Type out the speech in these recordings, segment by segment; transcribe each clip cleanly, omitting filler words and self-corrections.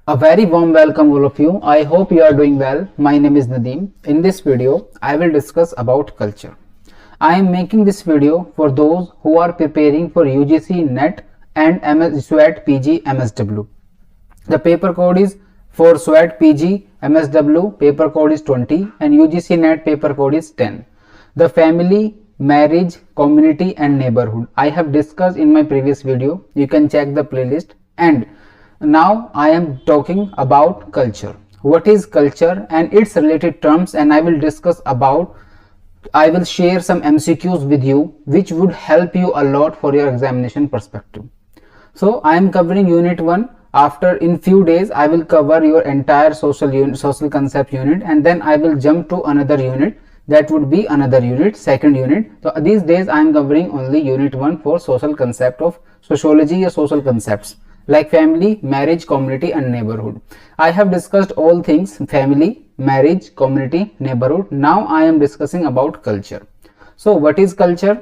A very warm welcome all of you. I hope you are doing well. My name is Nadeem. In this video, I will discuss about culture. I am making this video for those who are preparing for UGC NET and SWAT PG MSW. The paper code is for SWAT PG MSW paper code is 20 and UGC NET paper code is 10. The family, marriage, community and neighborhood I have discussed in my previous video. You can check the playlist. And now I am talking about culture. What is culture and its related terms, and I will share some MCQs with you which would help you a lot for your examination perspective. So I am covering unit 1. After in few days I will cover your entire social concept unit, and then I will jump to another unit, that would be another unit, second unit. So these days I am covering only unit 1 for social concept of sociology or social concepts like family, marriage, community and neighborhood. I have discussed all things: family, marriage, community, neighborhood. Now I am discussing about culture. So what is culture?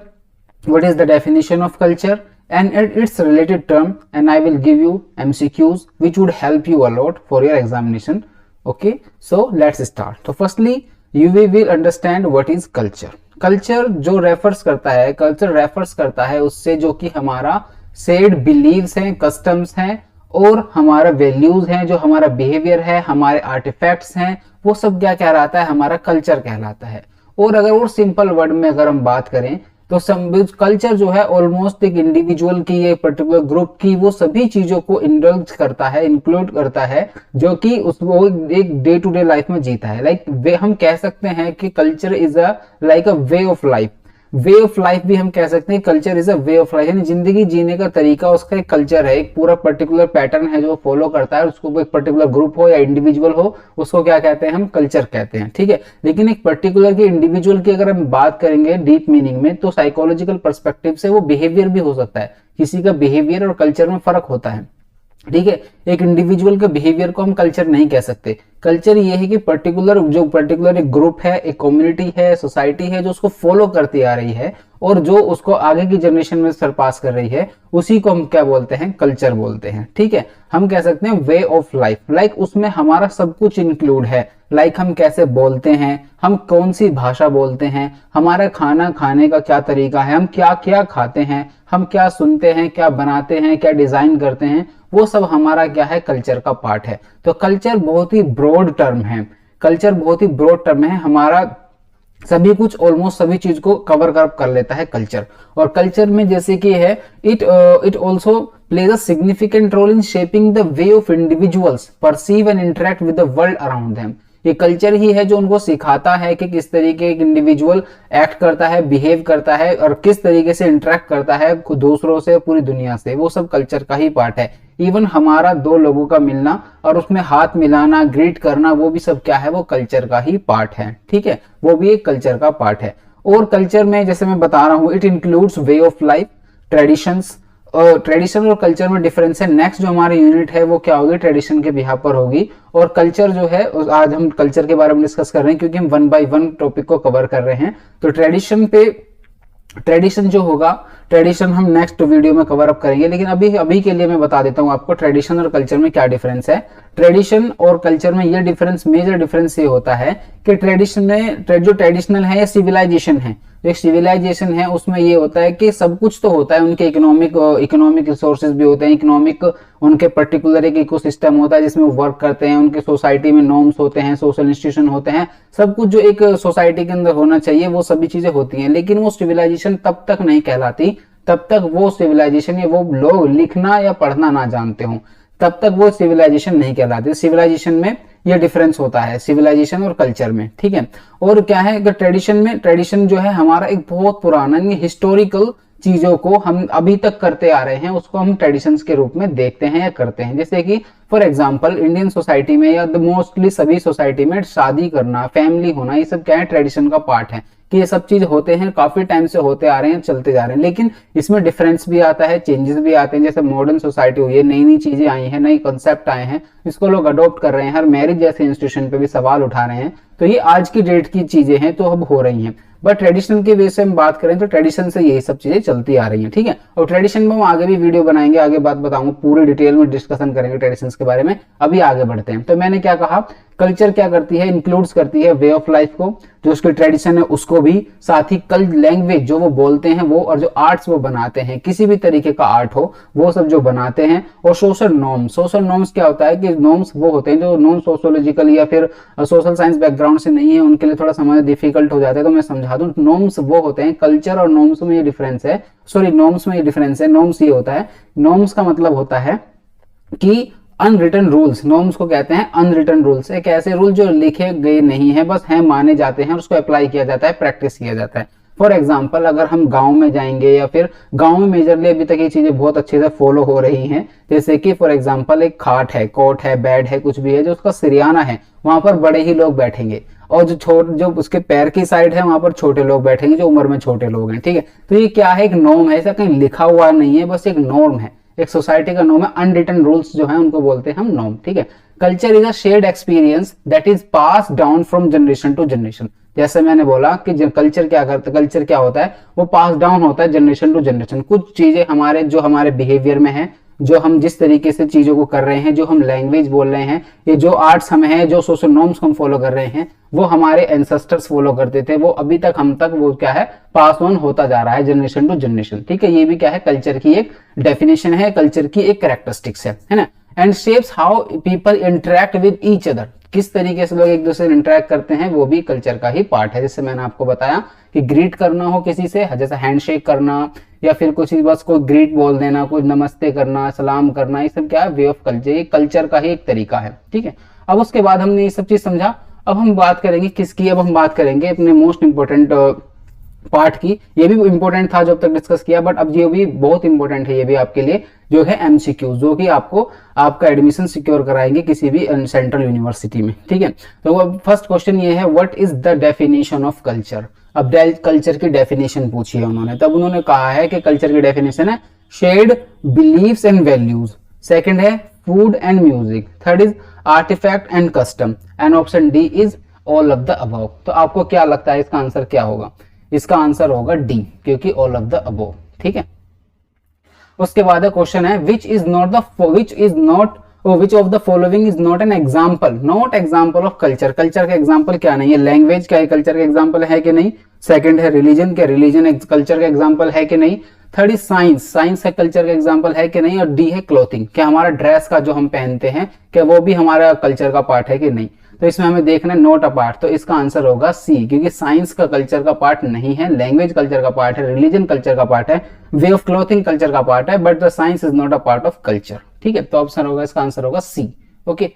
What is the definition of culture and its related term? And I will give you MCQs which would help you a lot for your examination. Okay, so let's start. So firstly you will understand what is culture. Culture जो refers करता है, culture refers करता है उससे जो कि हमारा said beliefs हैं, कस्टम्स हैं और हमारा वैल्यूज हैं, जो हमारा बिहेवियर है, हमारे आर्टिफैक्ट्स हैं, वो सब क्या कहलाता है? हमारा कल्चर कहलाता है। और अगर और सिंपल वर्ड में अगर हम बात करें तो कल्चर जो है ऑलमोस्ट एक इंडिविजुअल की, एक पर्टिकुलर ग्रुप की, वो सभी चीजों को इंडल्ज करता है, इंक्लूड करता है जो कि उसको एक डे टू डे लाइफ में जीता है। लाइक हम कह सकते हैं कि culture is a like a way of life. Way of life भी हम कह सकते हैं, culture is a way of life, यानी जिंदगी जीने का तरीका उसका एक कल्चर है, एक पूरा पर्टिकुलर पैटर्न है जो फॉलो करता है। उसको एक पर्टिकुलर ग्रुप हो या इंडिविजुअल हो, उसको क्या कहते हैं? हम कल्चर कहते हैं, ठीक है। लेकिन एक पर्टिकुलर की इंडिविजुअल की अगर हम बात करेंगे डीप मीनिंग में, तो साइकोलॉजिकल पर्सपेक्टिव से वो बिहेवियर भी हो सकता है। किसी का बिहेवियर और कल्चर में फर्क होता है, ठीक है। एक इंडिविजुअल के बिहेवियर को हम कल्चर नहीं कह सकते। कल्चर ये है कि पर्टिकुलर एक ग्रुप है, एक कम्युनिटी है, सोसाइटी है जो उसको फॉलो करती आ रही है और जो उसको आगे की जनरेशन में सरपास कर रही है, उसी को हम क्या बोलते हैं? कल्चर बोलते हैं, ठीक है। हम कह सकते हैं वे ऑफ लाइफ, लाइक उसमें हमारा सब कुछ इंक्लूड है। लाइक हम कैसे बोलते हैं, हम कौन सी भाषा बोलते हैं, हमारा खाना खाने का क्या तरीका है, हम क्या क्या खाते हैं, हम क्या सुनते हैं, क्या बनाते हैं, क्या डिजाइन करते हैं, वो सब हमारा क्या है? कल्चर का पार्ट है। तो कल्चर बहुत ही ब्रॉड टर्म है, कल्चर बहुत ही ब्रॉड टर्म है। हमारा सभी कुछ, ऑलमोस्ट सभी चीज को कवर कर लेता है कल्चर। और कल्चर में जैसे कि है, it also plays a significant role in shaping the way of individuals perceive and interact with the world around them. ये कल्चर ही है जो उनको सिखाता है कि किस तरीके एक इंडिविजुअल एक्ट करता है, बिहेव करता है और किस तरीके से इंटरेक्ट करता है दूसरों से, पूरी दुनिया से। वो सब कल्चर का ही पार्ट है। इवन हमारा दो लोगों का मिलना और उसमें हाथ मिलाना, ग्रीट करना, वो भी सब क्या है? वो कल्चर का ही पार्ट है, ठीक है। वो भी एक कल्चर का पार्ट है। और कल्चर में जैसे मैं बता रहा हूं, it includes way of life, traditions. Tradition और कल्चर में डिफरेंस है। नेक्स्ट जो हमारी यूनिट है वो क्या होगी? ट्रेडिशन के बिहाफ पर होगी। और कल्चर जो है, आज हम कल्चर के बारे में डिस्कस कर रहे हैं क्योंकि हम 1 बाय 1 टॉपिक को कवर कर रहे हैं। तो ट्रेडिशन जो होगा, ट्रेडिशन हम नेक्स्ट वीडियो में कवर अप करेंगे, लेकिन अभी के लिए मैं बता देता हूं आपको ट्रेडिशन और कल्चर में क्या डिफरेंस है। ट्रेडिशन और कल्चर में ये डिफरेंस, मेजर डिफरेंस ये होता है कि ट्रेडिशन में जो ट्रेडिशनल है या सिविलाइजेशन है, जो सिविलाइजेशन है उसमें ये होता है कि सब कुछ तो होता है, उनके इकोनॉमिक रिसोर्सेज भी होते हैं, इकोनॉमिक उनके पर्टिकुलर एक इकोसिस्टम होता है जिसमें वो वर्क करते हैं, उनके सोसाइटी में नॉर्म्स होते हैं, सोशल इंस्टीट्यूशन होते हैं, सब कुछ जो एक सोसाइटी के अंदर होना चाहिए वो सभी चीजें होती हैं। लेकिन वो सिविलाइजेशन तब तक नहीं कहलाती तब तक वो सिविलाइजेशन या वो लोग लिखना या पढ़ना ना जानते हो, तब तक वो सिविलाइजेशन नहीं कहलाती। सिविलाइजेशन में ये डिफरेंस होता है, सिविलाइजेशन और कल्चर में, ठीक है। और क्या है कि ट्रेडिशन जो है हमारा एक बहुत पुराना हिस्टोरिकल चीजों को हम अभी तक करते आ रहे हैं, उसको हम ट्रेडिशंस के रूप में देखते हैं या करते हैं। जैसे कि फॉर एग्जांपल इंडियन सोसाइटी में या मोस्टली सभी सोसाइटी में शादी करना, फैमिली होना, ये सब क्या है? ट्रेडिशन का पार्ट है कि ये सब चीज होते हैं, काफी टाइम से होते आ रहे हैं, चलते जा रहे हैं। लेकिन इसमें डिफरेंस भी आता है, चेंजेस भी आते हैं। जैसे मॉडर्न सोसाइटी हुई है, नई नई चीजें आई हैं, नई कॉन्सेप्ट आए हैं, इसको लोग अडॉप्ट कर रहे हैं, हर मैरिज जैसे इंस्टीट्यूशन पे भी सवाल उठा रहे हैं। तो ये आज की डेट की चीजें हैं, तो अब हो रही हैं। बट ट्रेडिशनल के वे से हम बात करें तो ट्रेडिशन से यही सब चीजें चलती आ रही हैं, ठीक है। और ट्रेडिशन में हम आगे भी वीडियो बनाएंगे, आगे बात बताऊंगा, पूरी डिटेल में डिस्कशन करेंगे ट्रेडिशन के बारे में। अभी आगे बढ़ते हैं। तो मैंने क्या कहा, कल्चर क्या करती है, इंक्लूड्स करती है वे ऑफ लाइफ को, जो उसकी ट्रेडिशन है उसको भी, साथ ही कल लैंग्वेज जो वो बोलते हैं वो, और जो आर्ट्स वो बनाते हैं, किसी भी तरीके का आर्ट हो वो सब जो बनाते हैं, और सोशल नॉर्म्स। सोशल नॉर्म्स क्या होता है कि नॉर्म्स वो होते हैं जो नॉन सोशियोलॉजिकल या फिर सोशल साइंस बैकग्राउंड से नहीं है, उनके लिए थोड़ा समझ डिफिकल्ट हो जाता है, तो मैं समझा दूं। नॉर्म्स वो होते हैं, कल्चर और नॉर्म्स में ये डिफरेंस है, सॉरी नॉर्म्स में ये डिफरेंस है। नॉर्म्स ये होता है, नॉर्म्स का मतलब होता है कि अनरिटन रूल्स, नॉर्म्स को कहते हैं अनरिटन रूल्स। एक ऐसे रूल जो लिखे गए नहीं है, बस हैं, माने जाते हैं, उसको अप्लाई किया जाता है, प्रैक्टिस किया जाता है। फॉर एग्जाम्पल, अगर हम गांव में जाएंगे या फिर गांव में मेजरली अभी तक ये चीजें बहुत अच्छे से फॉलो हो रही हैं, जैसे कि फॉर एग्जाम्पल एक खाट है, कोट है, बेड है, कुछ भी है, जो उसका सिरियाना है वहां पर बड़े ही लोग बैठेंगे, और जो उसके पैर की साइड है वहां पर छोटे लोग बैठेंगे, जो उम्र में छोटे लोग हैं, ठीक है। तो ये क्या है, एक नॉर्म है, ऐसा कहीं लिखा हुआ नहीं है, बस एक नॉर्म है, एक सोसाइटी का नॉर्म है। अनरिटन रूल्स जो है उनको बोलते हैं हम नॉर्म, ठीक है। Culture is a shared experience that is pass down from generation to generation. जैसे मैंने बोला कि कल्चर क्या करता है, कल्चर क्या होता है, वो पास डाउन होता है जनरेशन टू जनरेशन। कुछ चीजें हमारे जो हमारे बिहेवियर में है, जो हम जिस तरीके से चीजों को कर रहे हैं, जो हम लैंग्वेज बोल रहे हैं, ये जो आर्ट्स हम हैं, जो सोशल नॉर्म्स हम फॉलो कर रहे हैं, वो हमारे एंसेस्टर्स फॉलो करते थे, वो अभी तक हम तक वो क्या है, पास ऑन होता जा रहा है जनरेशन टू जनरेशन, ठीक है। ये भी क्या है, कल्चर की एक डेफिनेशन है, कल्चर की एक कैरेक्टरिस्टिक्स है ना। And shapes how people interact with each other, किस तरीके से लोग एक दूसरे से इंटरेक्ट करते हैं, वो भी कल्चर का ही पार्ट है। जैसे मैंने आपको बताया कि ग्रीट करना हो किसी से, जैसे हैंडशेक करना, या फिर कुछ बस कोई ग्रीट बोल देना, कोई नमस्ते करना, सलाम करना, ये सब क्या है, वे ऑफ कल्चर, ये कल्चर का ही एक तरीका है, ठीक है। अब उसके बाद हमने ये सब चीज समझा, अब हम बात करेंगे किसकी, अब हम बात करेंगे अपने मोस्ट इंपोर्टेंट पार्ट की। ये भी इंपॉर्टेंट था जो अब तक डिस्कस किया, बट अब ये भी बहुत इंपॉर्टेंट है, ये भी आपके लिए, जो है एमसीक्यू, जो कि आपको आपका एडमिशन सिक्योर कराएंगे किसी भी सेंट्रल यूनिवर्सिटी में, ठीक है। तो फर्स्ट क्वेश्चन ये है, what is the definition of culture. अब कल्चर की डेफिनेशन पूछी है उन्होंने, तब उन्होंने कहा है कि कल्चर की डेफिनेशन है shared beliefs and values, second है food and music, third is artefact and custom, and option D is all of the above. तो आपको क्या लगता है इसका आंसर क्या होगा? इसका आंसर होगा डी, क्योंकि ऑल ऑफ द अबव, ठीक है। उसके बाद क्वेश्चन है which of the following is not an example, not example of culture. Culture का एग्जाम्पल क्या नहीं है? लैंग्वेज क्या कल्चर का एग्जाम्पल है कि नहीं? सेकंड है रिलीजन, क्या रिलीजन कल्चर का एग्जाम्पल है कि नहीं? थर्ड इज साइंस, साइंस है कल्चर का एग्जाम्पल है कि नहीं? और डी है क्लोथिंग, क्या हमारा ड्रेस का जो हम पहनते हैं क्या वो भी हमारा कल्चर का पार्ट है कि नहीं? तो इसमें हमें देखना है नॉट अ पार्ट, तो इसका आंसर होगा सी, क्योंकि साइंस का कल्चर का पार्ट नहीं है, लैंग्वेज कल्चर का पार्ट है, रिलीजन कल्चर का पार्ट है, वे ऑफ क्लोथिंग कल्चर का पार्ट है, but the science is not a part of culture, ठीक है। तो ऑप्शन होगा, इसका आंसर होगा सी, ओके।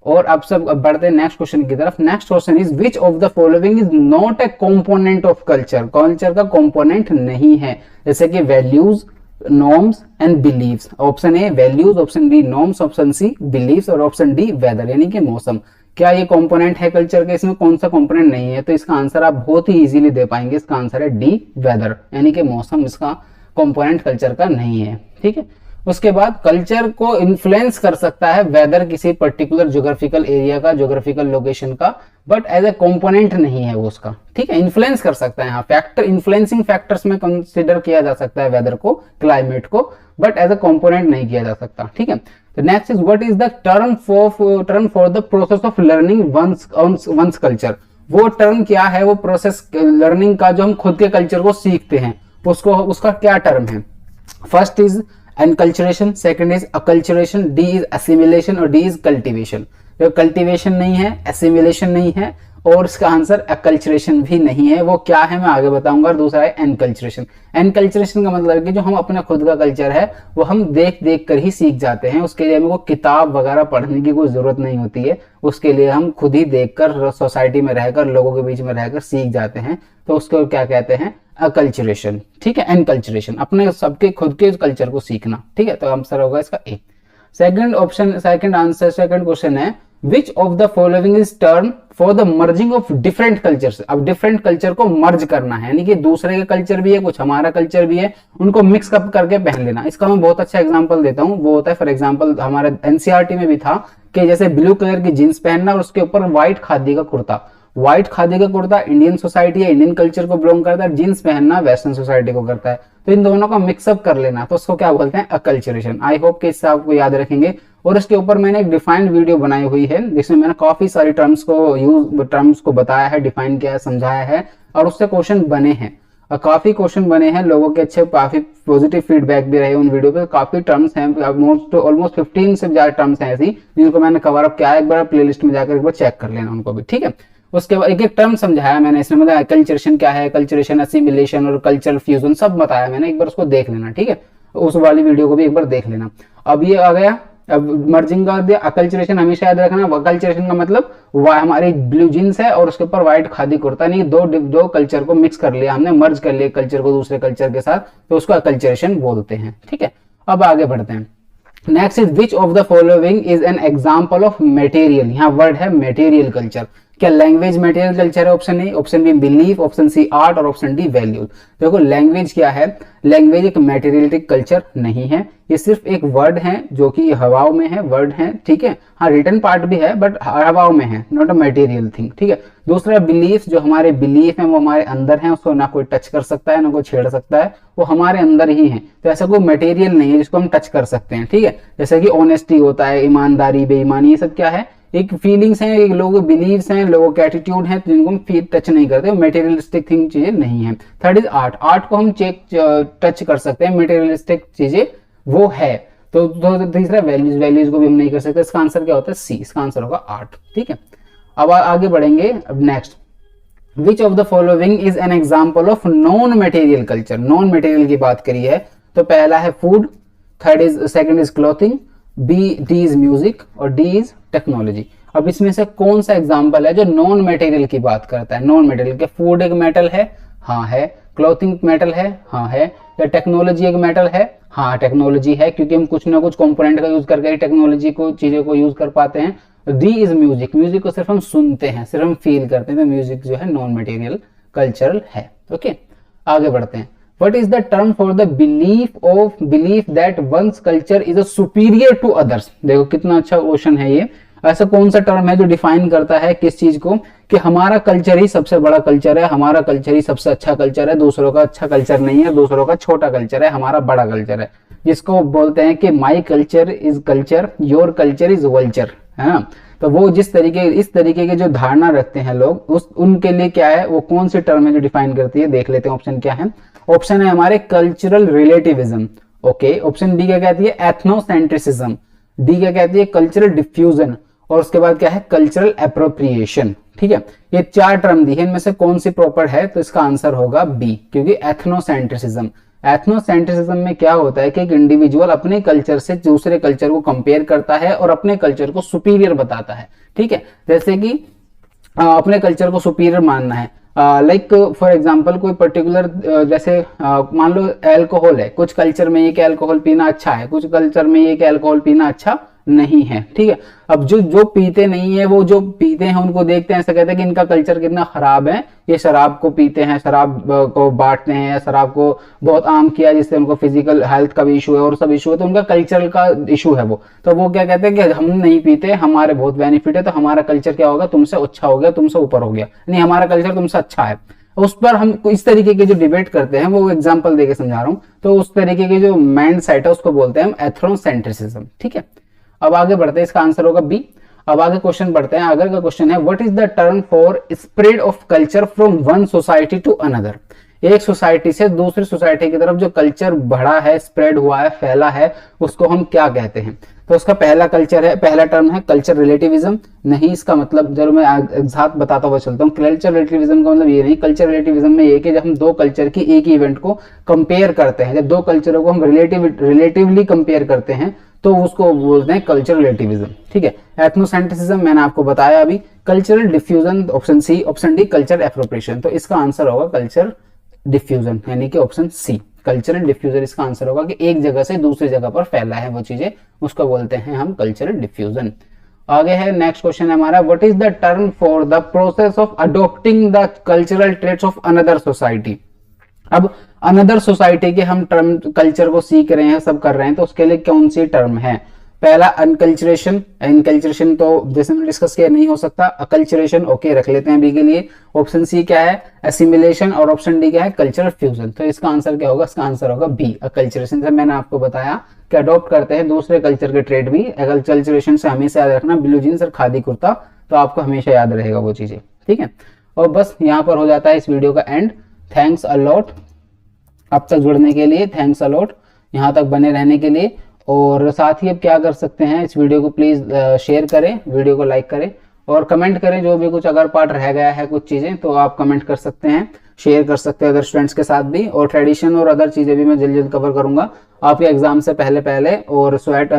और अब सब बढ़ते हैं नेक्स्ट क्वेश्चन की तरफ। Next question is which of the following is not a component of culture, culture का कंपोनेंट नहीं है, जैसे कि values, norms and believes. Option A values, option B norms, option C believes, और ऑप्शन डी वेदर, यानी कि मौसम। क्या ये कंपोनेंट है कल्चर के? इसमें कौन सा कंपोनेंट नहीं है? तो इसका आंसर आप बहुत ही इजीली दे पाएंगे, इसका आंसर है डी वेदर, यानी कि मौसम इसका कंपोनेंट कल्चर का नहीं है, ठीक है। उसके बाद कल्चर को इन्फ्लुएंस कर सकता है वेदर किसी पर्टिकुलर ज्योग्राफिकल एरिया का, ज्योग्राफिकल लोकेशन का, बट एज ए कंपोनेंट नहीं है वो उसका, ठीक है। इन्फ्लुएंस कर सकता है, यहाँ फैक्टर, इन्फ्लुएंसिंग फैक्टर्स में कंसीडर किया जा सकता है वेदर को, क्लाइमेट को, बट एज ए कंपोनेंट नहीं किया जा सकता, ठीक है। तो next is what is the term for the process of learning one's culture. वो टर्म क्या है, वो प्रोसेस लर्निंग का जो हम खुद के कल्चर को सीखते हैं उसको, उसका क्या टर्म है? First is enculturation, second is acculturation, D is assimilation, और डी इज कल्टीवेशन। तो कल्टीवेशन नहीं है, असिमिलेशन नहीं है, और इसका आंसर अकल्चरेशन भी नहीं है। वो क्या है मैं आगे बताऊंगा। और दूसरा है एनकल्चरेशन। एनकल्चरेशन का मतलब है कि जो हम अपना खुद का कल्चर है वो हम देख देख कर ही सीख जाते हैं, उसके लिए हमको किताब वगैरह पढ़ने की कोई जरूरत नहीं होती है, उसके लिए हम खुद ही देखकर, सोसाइटी में रहकर, लोगों के बीच में रहकर सीख जाते हैं, तो उसको क्या कहते हैं? अकल्चरेशन, ठीक है। एनकल्चरेशन अपने सबके खुद के कल्चर को सीखना, ठीक है। तो आंसर होगा इसका A. Second option, second answer, second question है which of the following is term for the merging of different cultures. अब डिफरेंट कल्चर को मर्ज करना है, यानी कि दूसरे के कल्चर भी है, कुछ हमारा कल्चर भी है, उनको मिक्स अप करके पहन लेना। इसका मैं बहुत अच्छा एग्जांपल देता हूं, वो होता है फॉर एग्जांपल हमारे एनसीईआरटी में भी था कि जैसे ब्लू कलर की जींस पहनना और उसके ऊपर व्हाइट खादी का कुर्ता, व्हाइट खादी का कुर्ता इंडियन सोसाइटी या इंडियन कल्चर को बिलोंग करता है, जीन्स पहनना वेस्टर्न सोसाइटी को करता है। तो इन दोनों का मिक्सअप कर लेना, तो उसको क्या बोलते हैं, अकल्चरेशन। आई होप कि इससे आपको याद रखेंगे। और इसके ऊपर मैंने एक डिफाइंड वीडियो बनाई हुई है जिसमें मैंने काफी सारी टर्म्स को बताया है, डिफाइन किया है, समझाया है, और उससे क्वेश्चन बने हैं। काफी क्वेश्चन बने हैं, लोगों के अच्छे काफी पॉजिटिव फीडबैक भी रहे उन वीडियो पे। काफी टर्म्स हैं, ऑलमोस्ट 15 से ज्यादा टर्म्स हैं ऐसी जिनको मैंने कवर अप किया है। एक बार प्लेलिस्ट में जाकर एक बार चेक कर लेना उनको भी, ठीक है। उसके बाद एक एक टर्म समझाया मैंने इसमें, मतलब कल्चरेशन क्या है, कल्चरेशन, असिमिलेशन और कल्चरल फ्यूजन सब बताया मैंने, एक बार उसको देख लेना, ठीक है। उस वाली वीडियो को भी एक बार देख लेना। अब ये आ गया, अब मर्जिंग का दिया। अकल्चरेशन हमेशा याद रखना, अकल्चरेशन का मतलब हमारी ब्लू जींस है और उसके ऊपर व्हाइट खादी कुर्ता, नहीं, दो कल्चर को मिक्स कर लिया हमने, मर्ज कर लिया कल्चर को दूसरे कल्चर के साथ, तो उसको अकल्चरेशन बोलते हैं, ठीक है। अब आगे बढ़ते हैं। Next is which of the following is an example of material. यहाँ वर्ड है मेटेरियल कल्चर। क्या लैंग्वेज मेटेरियल कल्चर है? Option A, option B belief, option C art और ऑप्शन डी वैल्यूज। देखो लैंग्वेज क्या है, लैंग्वेज एक मेटेरियलिस्टिक कल्चर नहीं है, ये सिर्फ एक वर्ड है जो कि हवाओं में है, वर्ड है, ठीक है। हाँ रिटन पार्ट भी है बट हवाओं में है, नॉट अ मेटेरियल थिंग, ठीक है। दूसरा बिलीफ, जो हमारे बिलीफ है वो हमारे अंदर है, उसको ना कोई टच कर सकता है ना कोई छेड़ सकता है, वो हमारे अंदर ही है, तो ऐसा कोई मटेरियल नहीं है जिसको हम टच कर सकते हैं, ठीक है। जैसे कि ऑनेस्टी होता है, ईमानदारी, बेईमानी, ये सब क्या है, एक फीलिंग्स हैं, एक लोगों के बिलीव्स हैं, लोगों के एटीट्यूड हैं जिनको हम फील टच नहीं करते, मेटेरियलिस्टिक थिंग चीजें नहीं है। थर्ड इज आर्ट, आर्ट को हम टच कर सकते हैं, मेटेरियलिस्टिक चीजें वो है। तो तीसरा वैल्यूज, वैल्यूज को भी हम नहीं कर सकते। इसका आंसर क्या होता है, सी, इसका आंसर होगा आर्ट, ठीक है। अब आगे बढ़ेंगे। अब next, which of the following is an example of non material culture. Non material की बात करी है तो पहला है food, second is clothing, D is music और डी इज टेक्नोलॉजी। अब इसमें से कौन सा एग्जाम्पल है जो नॉन मटेरियल की बात करता है? नॉन मटेरियल के, फूड एक मेटल है, हाँ है, क्लॉथिंग मेटल है, हाँ है, या टेक्नोलॉजी एक मेटल है, हाँ टेक्नोलॉजी है, क्योंकि हम कुछ ना कुछ कंपोनेंट का यूज करके टेक्नोलॉजी को, चीजों को यूज कर पाते हैं। डी इज म्यूजिक, म्यूजिक को सिर्फ हम सुनते हैं, सिर्फ हम फील करते हैं, तो म्यूजिक जो है नॉन मटेरियल कल्चरल है, ओके। आगे बढ़ते हैं। What is the term for the belief that one's culture is a superior to others? देखो कितना अच्छा क्वेश्चन है ये। ऐसा कौन सा टर्म है जो डिफाइन करता है किस चीज को, कि हमारा कल्चर ही सबसे बड़ा कल्चर है, हमारा कल्चर ही सबसे अच्छा कल्चर है, दूसरों का अच्छा कल्चर नहीं है, दूसरों का छोटा कल्चर है, हमारा बड़ा कल्चर है, जिसको बोलते हैं कि my culture is culture, your culture is vulture, है ना। तो वो इस तरीके के जो धारणा रखते हैं लोग, उनके लिए क्या है, वो कौन सी टर्म है जो डिफाइन करती है, देख लेते हैं। ऑप्शन क्या है? ऑप्शन है हमारे cultural relativism, okay. Option B क्या कहती है, एथनोसेंट्रिसिज्म, डी क्या कहती है, कल्चरल डिफ्यूजन, और उसके बाद क्या है, कल्चरल एप्रोप्रिएशन, ठीक है। ये चार टर्म दी है, इनमें से कौन सी प्रॉपर है, तो इसका आंसर होगा बी, क्योंकि एथनोसेंट्रिसिज्म। एथनोसेंट्रिसिज्म में क्या होता है कि एक इंडिविजुअल अपने कल्चर से दूसरे कल्चर को कंपेयर करता है और अपने कल्चर को सुपीरियर बताता है, ठीक है। जैसे कि अपने कल्चर को सुपीरियर मानना है, लाइक फॉर एग्जांपल कोई पर्टिकुलर, जैसे मान लो अल्कोहल है, कुछ कल्चर में ये कि अल्कोहल पीना अच्छा है, कुछ कल्चर में ये कि अल्कोहल पीना अच्छा नहीं है, ठीक है। अब जो पीते नहीं है, वो जो पीते हैं उनको देखते हैं, ऐसा कहते हैं कि इनका कल्चर कितना खराब है, ये शराब को पीते हैं, शराब को बांटते हैं, या शराब को बहुत आम किया जिससे उनको फिजिकल हेल्थ का भी इशू है और सब इशू है, तो उनका कल्चरल का इशू है वो। तो वो क्या कहते हैं कि हम नहीं पीते, हमारे बहुत बेनिफिट है, तो हमारा कल्चर क्या होगा, तुमसे अच्छा हो गया, तुमसे ऊपर हो गया, नहीं हमारा कल्चर तुमसे अच्छा है। उस पर हम इस तरीके के जो डिबेट करते हैं, वो एग्जाम्पल देके समझा रहा हूं, तो उस तरीके के जो माइंड सेट है उसको बोलते हैं हम एथनोसेंट्रिसिज्म, ठीक है। अब आगे बढ़ते हैं, इसका आंसर होगा बी। अब आगे क्वेश्चन बढ़ते हैं। आगे का क्वेश्चन है, what is the term for spread of culture from one society to another. एक सोसाइटी से दूसरी सोसाइटी की तरफ जो कल्चर बढ़ा है, स्प्रेड हुआ है, फैला है, उसको हम क्या कहते हैं? तो उसका पहला टर्म है कल्चर रिलेटिविज्म। नहीं, इसका मतलब जरूर मैं एग्जैक्ट बताता हुआ चलता हूँ। कल्चर रिलेटिविज्म का मतलब ये नहीं, कल्चर रिलेटिविज्म में ये कि जब हम दो कल्चर की एक ही इवेंट को कंपेयर करते हैं, जब दो कल्चरों को हम रिलेटिवली कंपेयर करते हैं, तो उसको बोलते हैं कल्चर रिलेटिविज्म, ठीक है। एथनोसेंट्रिसिज्म मैंने आपको बताया अभी। Cultural diffusion option C, option D culture appropriation. तो इसका आंसर होगा कल्चर डिफ्यूजन, यानी कि ऑप्शन सी, कल्चरल डिफ्यूजन इसका आंसर होगा, कि एक जगह से दूसरी जगह पर फैला है वो चीजें, उसको बोलते हैं हम कल्चरल डिफ्यूजन। आगे है नेक्स्ट क्वेश्चन है हमारा, what is the term for the process of adopting the cultural traits of another society. अब अनदर सोसाइटी के हम टर्म, कल्चर को सीख रहे हैं, सब कर रहे हैं, तो उसके लिए कौन सी टर्म है? पहला अनकल्चरेशन, इनकल्चरेशन तो जैसे मैंने डिस्कस किया नहीं हो सकता, अकल्चरेशन ओके रख लेते हैं अभी के लिए। ऑप्शन सी क्या है, एसिमिलेशन, और ऑप्शन डी क्या है, कल्चरल फ्यूजन। तो इसका आंसर क्या होगा, इसका आंसर होगा बी, अकल्चरेशन। से मैंने आपको बताया कि अडॉप्ट करते हैं दूसरे कल्चर के ट्रेड भी। अकल्चरेशन से हमेशा याद रखना ब्लू जींस और खादी कुर्ता, तो आपको हमेशा याद रहेगा वो चीजें, ठीक है। और बस यहाँ पर हो जाता है इस वीडियो का एंड। थैंक्स अलॉट अब तक जुड़ने के लिए, थैंक्स अलॉट यहाँ तक बने रहने के लिए। और साथ ही अब क्या कर सकते हैं, इस वीडियो को प्लीज शेयर करें, वीडियो को लाइक करें और कमेंट करें। जो भी कुछ अगर पार्ट रह गया है कुछ चीजें, तो आप कमेंट कर सकते हैं, शेयर कर सकते हैं अदर स्टूडेंट्स के साथ भी। और ट्रेडिशन और अदर चीजें भी मैं जल्द जल्द कवर करूंगा आपके एग्जाम से पहले। और स्वैट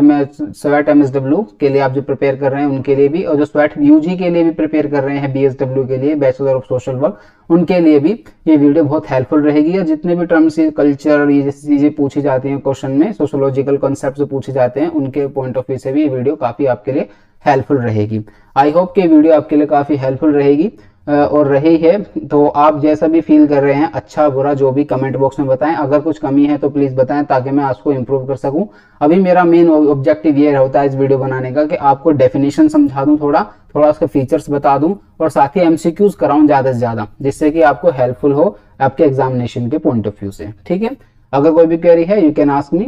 MSW के लिए आप जो प्रिपेयर कर रहे हैं उनके लिए भी, और जो स्वैट UG के लिए भी प्रिपेयर कर रहे हैं, BSW के लिए, बैचलर ऑफ सोशल वर्क, उनके लिए भी ये वीडियो बहुत हेल्पफुल रहेगी। और जितने भी टर्म्स, कल्चर, ये जैसी चीजें पूछी जाती हैं क्वेश्चन में, सोशोलॉजिकल कॉन्सेप्ट जो पूछे जाते हैं, उनके पॉइंट ऑफ व्यू से भी ये वीडियो काफी आपके लिए हेल्पफुल रहेगी। आई होप कि वीडियो आपके लिए काफी हेल्पफुल रहेगी और रही है। तो आप जैसा भी फील कर रहे हैं, अच्छा बुरा जो भी, कमेंट बॉक्स में बताएं। अगर कुछ कमी है तो प्लीज बताएं ताकि मैं उसको इम्प्रूव कर सकूं। अभी मेरा मेन ऑब्जेक्टिव ये होता है इस वीडियो बनाने का कि आपको डेफिनेशन समझा दूं, थोड़ा उसके फीचर्स बता दूं, और साथ ही MCQs कराऊं ज्यादा से ज्यादा, जिससे कि आपको हेल्पफुल हो आपके एग्जामिनेशन के पॉइंट ऑफ व्यू से, ठीक है। अगर कोई भी क्वेरी है, यू कैन आस्क मी।